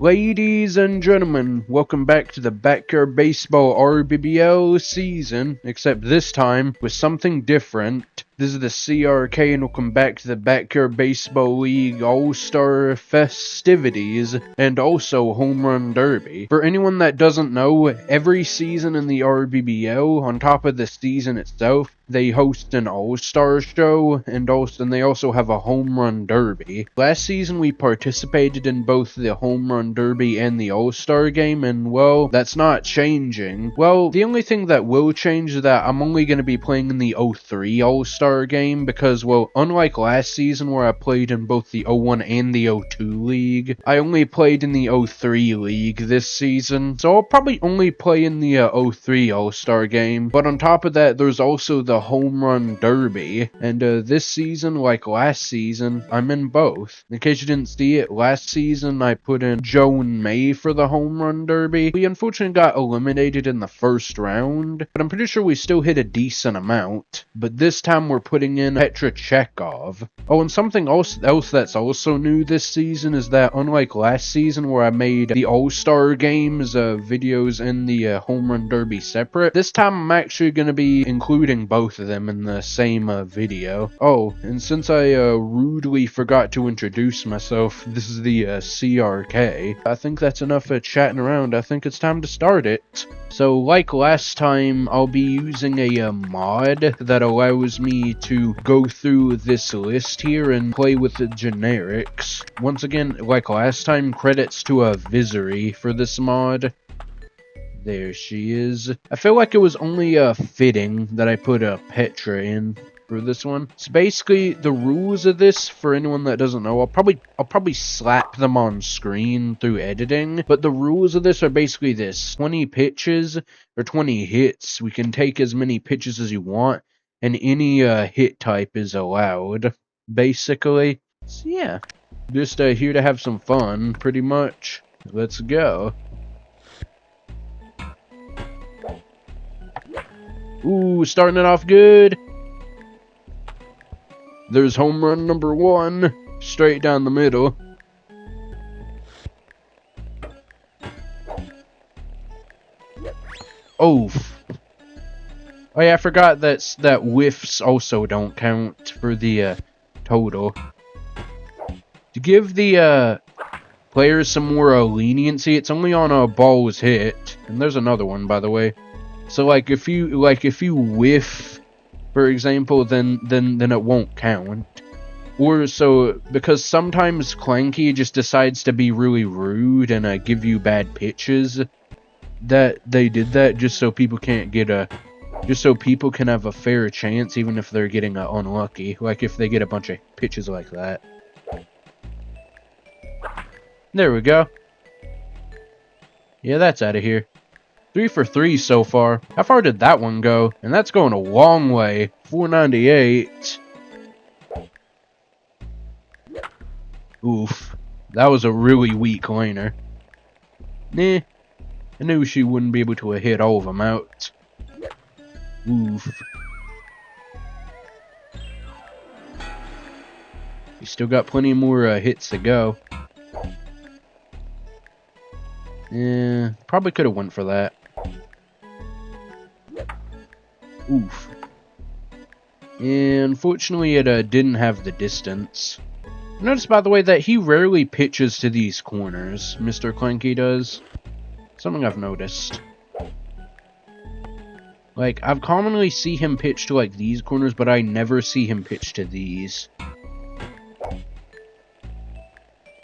Ladies and gentlemen, welcome back to the Backyard Baseball RBBL season, except this time with something different. This is the CRK and welcome back to the Backyard Baseball League All-Star festivities and also Home Run Derby. For anyone that doesn't know, every season in the RBBL, on top of the season itself, they host an All-Star show and they also have a Home Run Derby. Last season we participated in both the Home Run Derby and the All-Star game, and well, that's not changing. Well, the only thing that will change is that I'm only going to be playing in the 03 All-Star game because, well, unlike last season where I played in both the 01 and the 02 league, I only played in the 03 league this season, so I'll probably only play in the 03 All-Star game. But on top of that, there's also the Home Run Derby, and this season, like last season, I'm in both. In case you didn't see it, last season I put in Joe and May for the Home Run Derby. We unfortunately got eliminated in the first round, but I'm pretty sure we still hit a decent amount. But this time we're putting in Petra. Oh, and something else that's also new this season is that unlike last season where I made the All-Star Games videos and the Home Run Derby separate, this time I'm actually going to be including both of them in the same video. Oh, and since I rudely forgot to introduce myself, this is the CRK. I think that's enough chatting around. I think it's time to start it. So, like last time, I'll be using a mod that allows me to go through this list here and play with the generics. Once again, like last time, credits to Visory for this mod. There she is. I feel like it was only fitting that I put Petra in for this one. So basically, the rules of this, for anyone that doesn't know, I'll probably slap them on screen through editing, but the rules of this are basically this: 20 pitches or 20 hits. We can take as many pitches as you want, and any hit type is allowed, basically. So yeah, just here to have some fun, pretty much. Let's go. Ooh, starting it off good. There's home run number 1, straight down the middle. Oh. Oh yeah, I forgot that whiffs also don't count for the total. To give the players some more leniency, it's only on a balls hit. And there's another one, by the way. So like if you whiff, for example, then it won't count. Or so, because sometimes Clanky just decides to be really rude and give you bad pitches, that they did that just so people can't get just so people can have a fair chance even if they're getting unlucky, like if they get a bunch of pitches like that. There we go. Yeah, that's out of here. 3 for 3 so far. How far did that one go? And that's going a long way. 498. Oof. That was a really weak laner. Nah. I knew she wouldn't be able to hit all of them out. Oof. You still got plenty more hits to go. Yeah, probably could have went for that. Oof. And unfortunately it didn't have the distance. Notice, by the way, that he rarely pitches to these corners. Mr. Clanky does. Something I've noticed. Like, I've commonly see him pitch to like these corners, but I never see him pitch to these.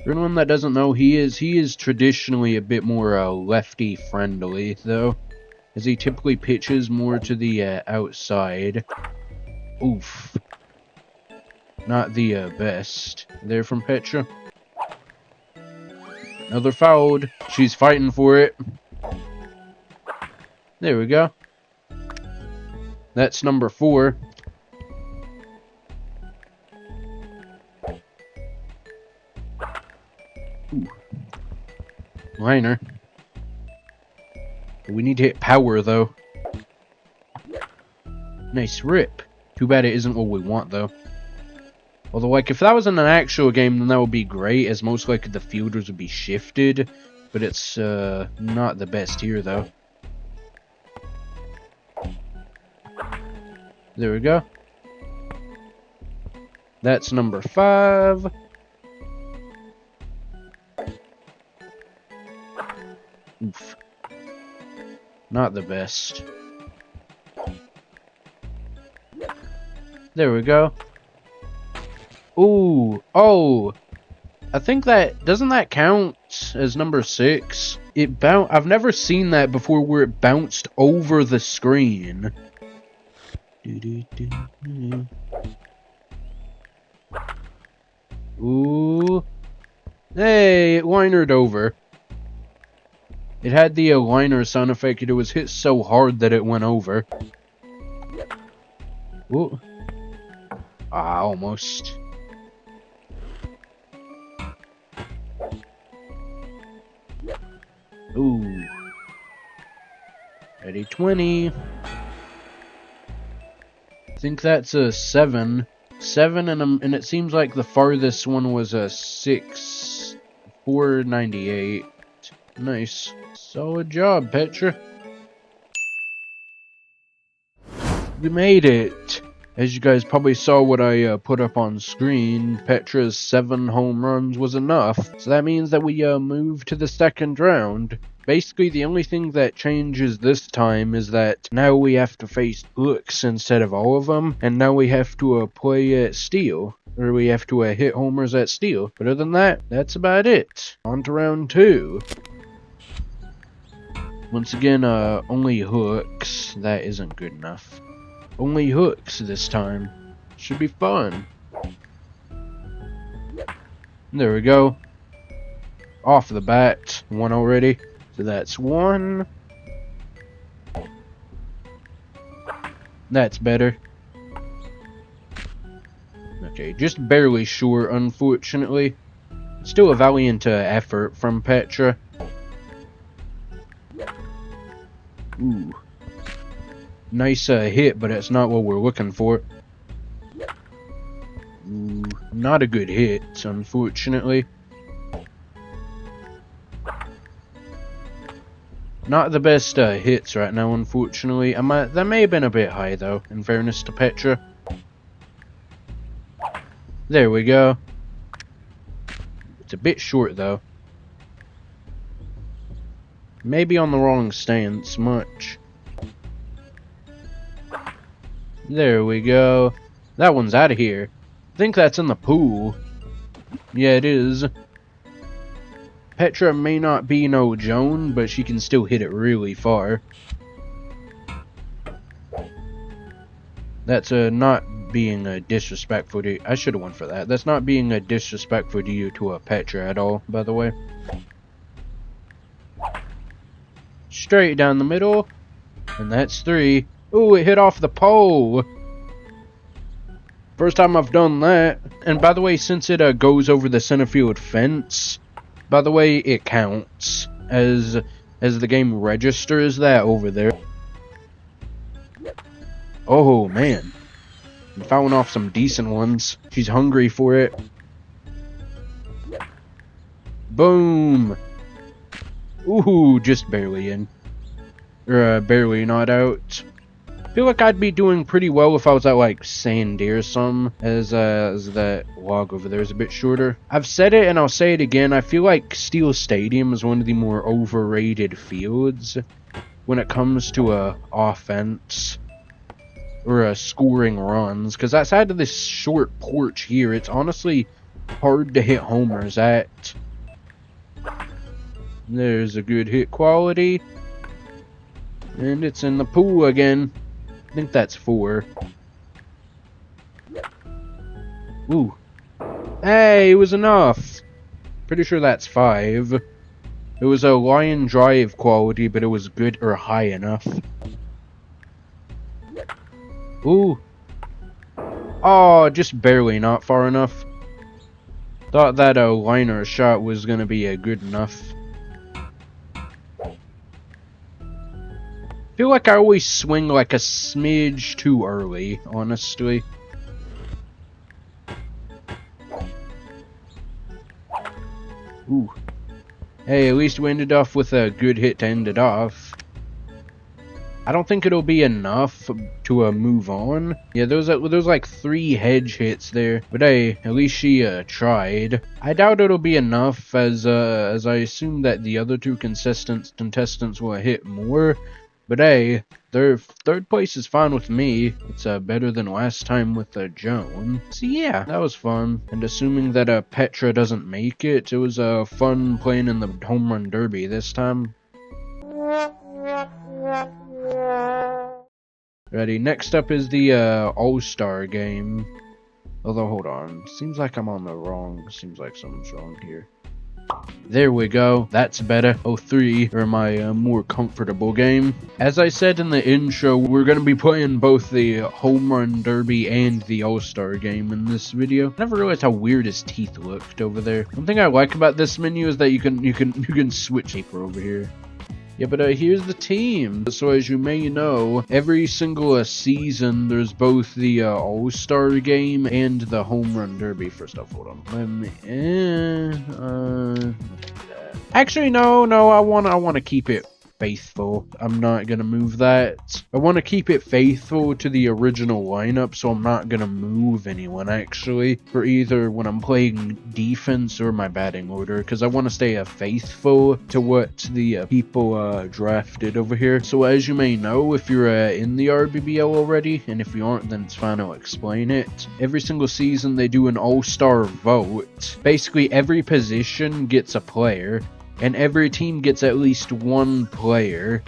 For anyone that doesn't know, he is traditionally a bit more lefty friendly, though, as he typically pitches more to the outside. Oof. Not the best. There from Petra. Another fouled. She's fighting for it. There we go. That's number 4. Ooh. Liner. We need to hit power, though. Nice rip. Too bad it isn't what we want, though. Although, like, if that was in an actual game, then that would be great, as most likely the fielders would be shifted. But it's, not the best here, though. There we go. That's number 5. Oof. Not the best. There we go. Ooh. Oh. I think that... Doesn't that count as number 6? I've never seen that before where it bounced over the screen. Ooh. Hey, it linered over. It had the liner sound effect, and it was hit so hard that it went over. Ooh. Ah, almost. Ooh. Ready, 20. I think that's a 7. 7, and it seems like the farthest one was a 6. 498. Nice. Solid job, Petra. We made it! As you guys probably saw what I put up on screen, Petra's 7 home runs was enough. So that means that we moved to the second round. Basically, the only thing that changes this time is that now we have to face hooks instead of all of them, and now we have to play at steal. Or we have to hit homers at steal. But other than that, that's about it. On to round 2. Once again, only hooks. That isn't good enough. Only hooks this time. Should be fun. There we go. Off the bat. 1 already. So that's 1. That's better. Okay, just barely short, unfortunately. Still a valiant effort from Petra. Ooh. Nice hit, but it's not what we're looking for. Ooh, not a good hit, unfortunately. Not the best hits right now, unfortunately. That may have been a bit high, though, in fairness to Petra. There we go. It's a bit short, though. Maybe on the wrong stance, much. There we go. That one's out of here. I think that's in the pool. Yeah, it is. Petra may not be no Joan, but she can still hit it really far. That's not being disrespectful to you. I should have went for that. That's not being disrespectful to you to Petra at all, by the way. Straight down the middle. And that's 3. Ooh, it hit off the pole. First time I've done that. And by the way, since it goes over the center field fence, by the way, it counts as the game registers that over there. Oh man, I'm fouling off some decent ones. She's hungry for it. Boom. Ooh, just barely in. Or barely not out. I feel like I'd be doing pretty well if I was at like Sandy or something, as that log over there is a bit shorter. I've said it and I'll say it again, I feel like Steel Stadium is one of the more overrated fields when it comes to offense or scoring runs, because outside of this short porch here, it's honestly hard to hit homers at. There's a good hit quality, and it's in the pool again. I think that's 4. Ooh. Hey, it was enough. Pretty sure that's 5. It was a line drive quality, but it was good or high enough. Ooh. Oh, just barely not far enough. Thought that a liner shot was gonna be good enough. Feel like I always swing like a smidge too early, honestly. Ooh. Hey, at least we ended off with a good hit to end it off. I don't think it'll be enough to move on. Yeah, there was like 3 hedge hits there, but hey, at least she tried. I doubt it'll be enough, as I assume that the other 2 contestants will hit more. But hey, their 3rd place is fine with me. It's better than last time with Joan. So yeah, that was fun. And assuming that Petra doesn't make it, it was fun playing in the home run derby this time. Ready, next up is the All-Star game. Although, hold on. Seems like I'm on the wrong. Seems like something's wrong here. There we go. That's better. 03 are my more comfortable game. As I said in the intro, we're going to be playing both the Home Run Derby and the All-Star game in this video. I never realized how weird his teeth looked over there. One thing I like about this menu is that you can switch paper over here. Yeah, but here's the team. So as you may know, every single season, there's both the All-Star game and the Home Run Derby. First off, hold on. Let me... Actually, no, I want to keep it faithful. I'm not gonna move that. I want to keep it faithful to the original lineup, so I'm not gonna move anyone actually for either when I'm playing defense or my batting order, because I want to stay faithful to what the people drafted over here. So as you may know, if you're in the RBBL already, and if you aren't, then it's fine, I'll explain it. Every single season they do an all-star vote. Basically every position gets a player, and every team gets at least 1 player.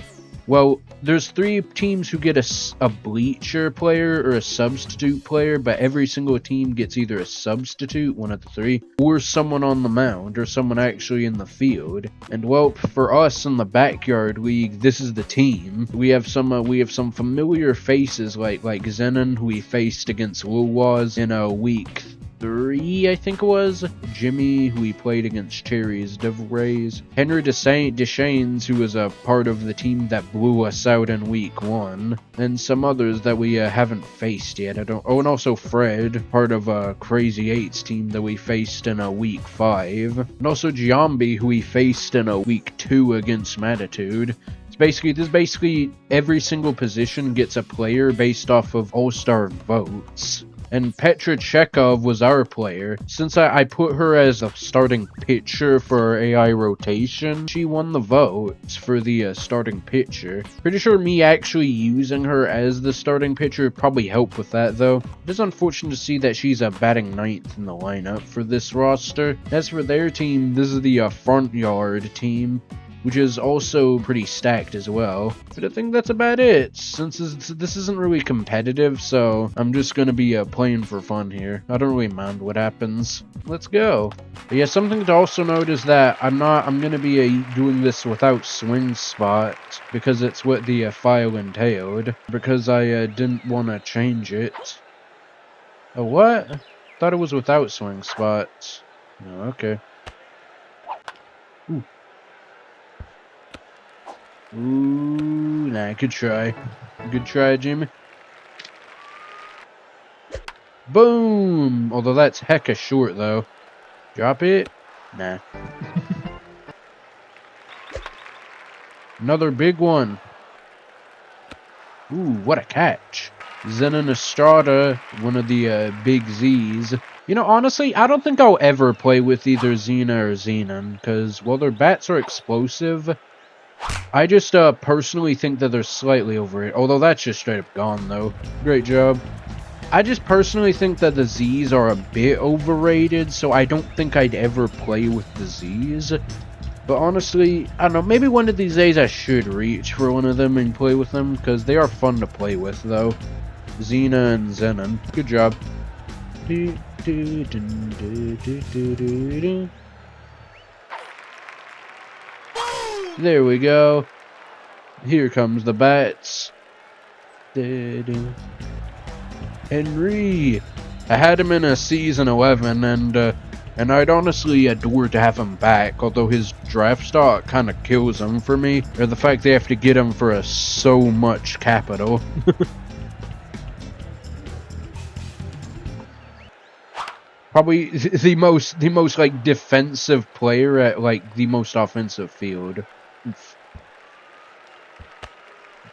Well, there's 3 teams who get a bleacher player or a substitute player, but every single team gets either a substitute, one of the 3, or someone on the mound, or someone actually in the field. And well, for us in the backyard league, this is the team. We have some familiar faces like Zenon, who we faced against Lulwaz in week 3, I think it was. Jimmy, who we played against Cherry's Devil Rays. Henry Deschaines, who was a part of the team that blew us out in week 1. And some others that we haven't faced yet. Oh, and also Fred, part of Crazy 8's team that we faced in week 5. And also Giambi, who we faced in week 2 against Matitude. Basically every single position gets a player based off of all-star votes. And Petra Chekhov was our player. Since I put her as a starting pitcher for our AI rotation, she won the votes for the starting pitcher. Pretty sure me actually using her as the starting pitcher probably helped with that, though. It is unfortunate to see that she's batting 9th in the lineup for this roster. As for their team, this is the front yard team, which is also pretty stacked as well. But I think that's about it, since this isn't really competitive, so I'm just gonna be playing for fun here. I don't really mind what happens. Let's go. But yeah, something to also note is that I'm gonna be doing this without swing spot, because it's what the file entailed, because I didn't want to change it. Oh, what? Thought it was without swing spots. Oh, okay. Ooh. Ooh, nah, good try. Good try, Jimmy. Boom! Although that's hecka short, though. Drop it? Nah. Another big one. Ooh, what a catch. Zenon Estrada, one of the big Z's. You know, honestly, I don't think I'll ever play with either Xena or Xenon, because, well, their bats are explosive. I just personally think that they're slightly overrated. Although that's just straight up gone, though. Great job. I just personally think that the Z's are a bit overrated, so I don't think I'd ever play with the Z's. But honestly, I don't know, maybe one of these days I should reach for one of them and play with them, because they are fun to play with, though. Xena and Zenon. Good job. There we go. Here comes the bats. Henry. I had him in a season 11, and I'd honestly adore to have him back, although his draft stock kind of kills him for me, or the fact they have to get him for so much capital. Probably the most like defensive player at like the most offensive field. Oof.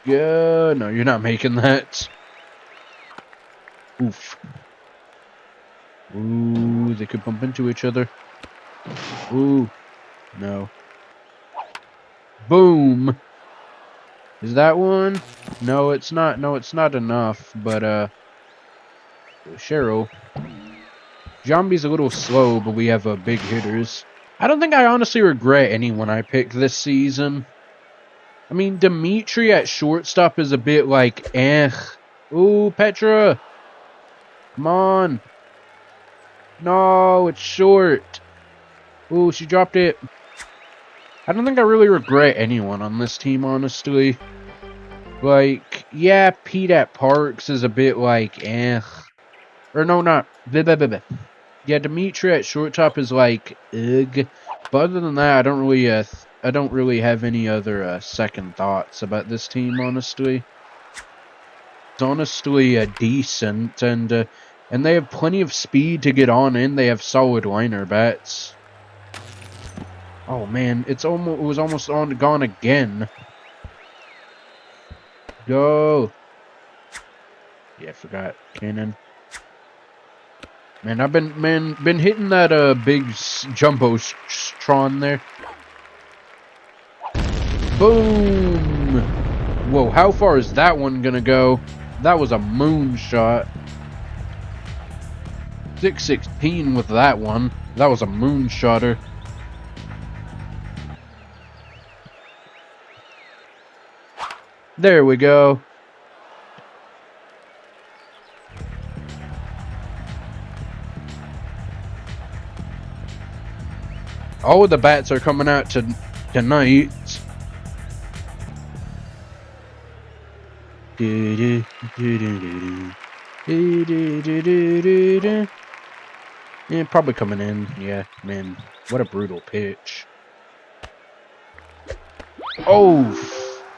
Yeah, no, you're not making that. Oof. Ooh, they could bump into each other. Ooh, no. Boom. Is that one? No, it's not. No, it's not enough. But Cheryl. Zombie's a little slow, but we have big hitters. I don't think I honestly regret anyone I picked this season. I mean, Dimitri at shortstop is a bit like, eh. Ooh, Petra. Come on. No, it's short. Ooh, she dropped it. I don't think I really regret anyone on this team, honestly. Like, yeah, Pete at Parks is a bit like, eh. Or no, not. Blah, blah, blah, blah. Yeah, Dimitri at shortstop is like, ugh. But other than that, I don't really have any other second thoughts about this team, honestly. It's honestly decent, and they have plenty of speed to get on in. They have solid liner bats. Oh man, it was almost gone again. Go. Yeah, I forgot. Cannon. Man, I've been hitting that big jumbotron there. Boom! Whoa, how far is that one gonna go? That was a moonshot. 616 with that one. That was a moonshotter. There we go. All the bats are coming out tonight. Yeah, probably coming in. Yeah, man, what a brutal pitch. Oh,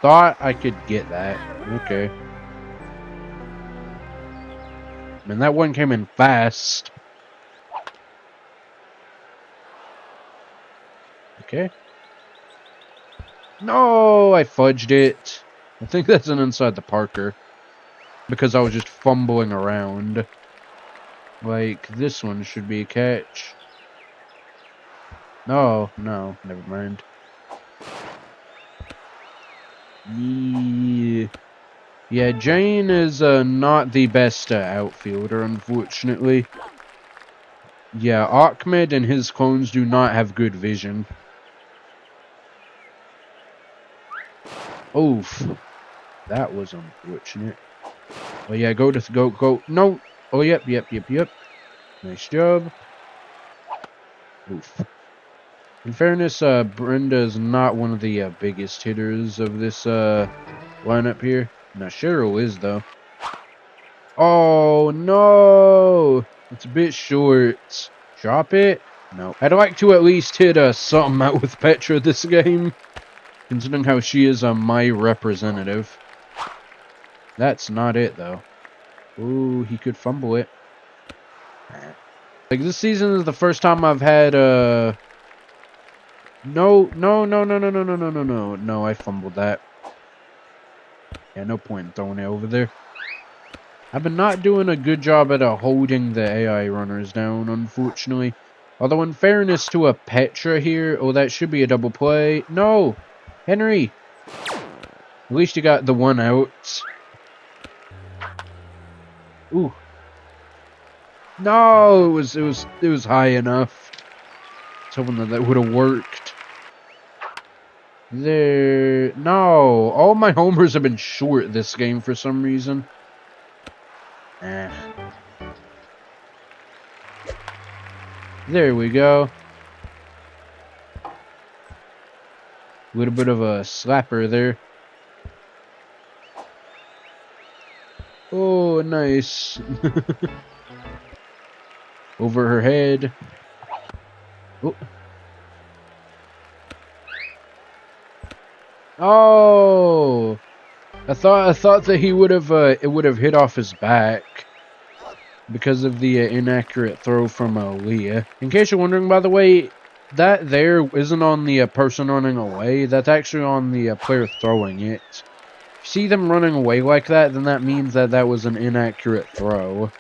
thought I could get that. Okay. Man, that one came in fast. Okay. No, I fudged it. I think that's an inside the Parker. Because I was just fumbling around. Like, this one should be a catch. No, no, never mind. Yeah, Jane is not the best outfielder, unfortunately. Yeah, Ahmed and his clones do not have good vision. Oof. That was unfortunate. Oh yeah, go. No! Oh, yep. Nice job. Oof. In fairness, Brenda is not one of the biggest hitters of this lineup here. Now, Cheryl is, though. Oh, no! It's a bit short. Drop it? No. I'd like to at least hit something out with Petra this game. Considering how she is my representative. That's not it, though. Ooh, he could fumble it. Like, this season is the first time I've had, No, I fumbled that. Yeah, no point in throwing it over there. I've been not doing a good job at holding the AI runners down, unfortunately. Although, in fairness to a Petra here, oh, that should be a double play. No! Henry! At least you got the one out. Ooh. No, it was high enough. I was hoping that would have worked. There. No, all my homers have been short this game for some reason. There we go. A little bit of a slapper there. Oh, nice. Over her head. Oh. Oh. I thought that he would have it would have hit off his back. because of the inaccurate throw from Leah. In case you're wondering, by the way, that there isn't on the person running away. That's actually on the player throwing it. If you see them running away like that, then that means that that was an inaccurate throw.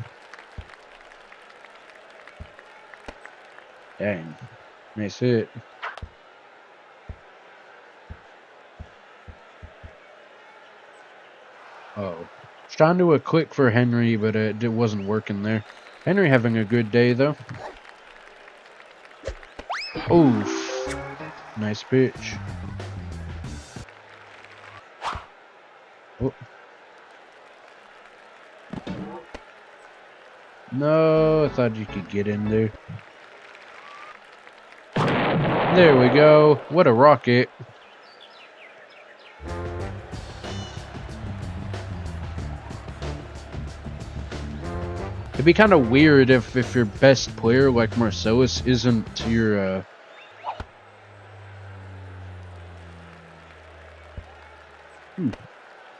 Dang. Nice hit. Oh. Was trying to do a click for Henry, but it wasn't working there. Henry having a good day, though. Oof. Nice pitch. Oh. No, I thought you could get in there. There we go. What a rocket. It'd be kind of weird if your best player, like Marcellus, isn't your,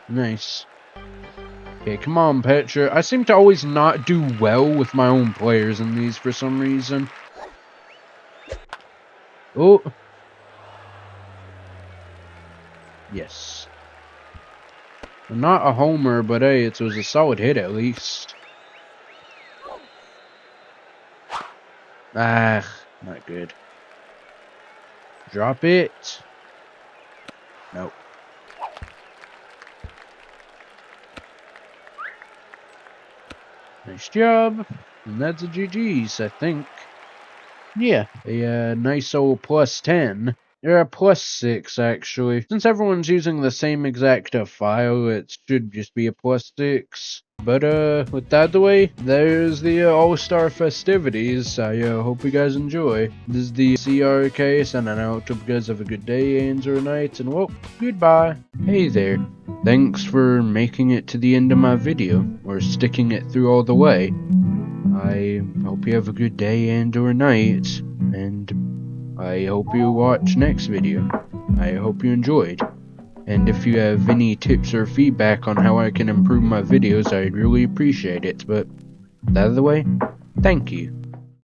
Nice. Okay, come on, Petra. I seem to always not do well with my own players in these for some reason. Oh. Yes. I'm not a homer, but hey, it was a solid hit at least. Ah, not good. Drop it. Nope. Nice job. And that's a GG's, I think. Yeah, a nice old +10. Or a +6, actually. Since everyone's using the same exact file, it should just be a +6. But, with that out of the way, there's the All-Star festivities. I hope you guys enjoy. This is the CRK signing out. Hope you guys have a good day and or night, and well, goodbye. Hey there. Thanks for making it to the end of my video, or sticking it through all the way. I hope you have a good day and or night, and I hope you watch next video. I hope you enjoyed. And if you have any tips or feedback on how I can improve my videos, I'd really appreciate it. But that out of the way, thank you.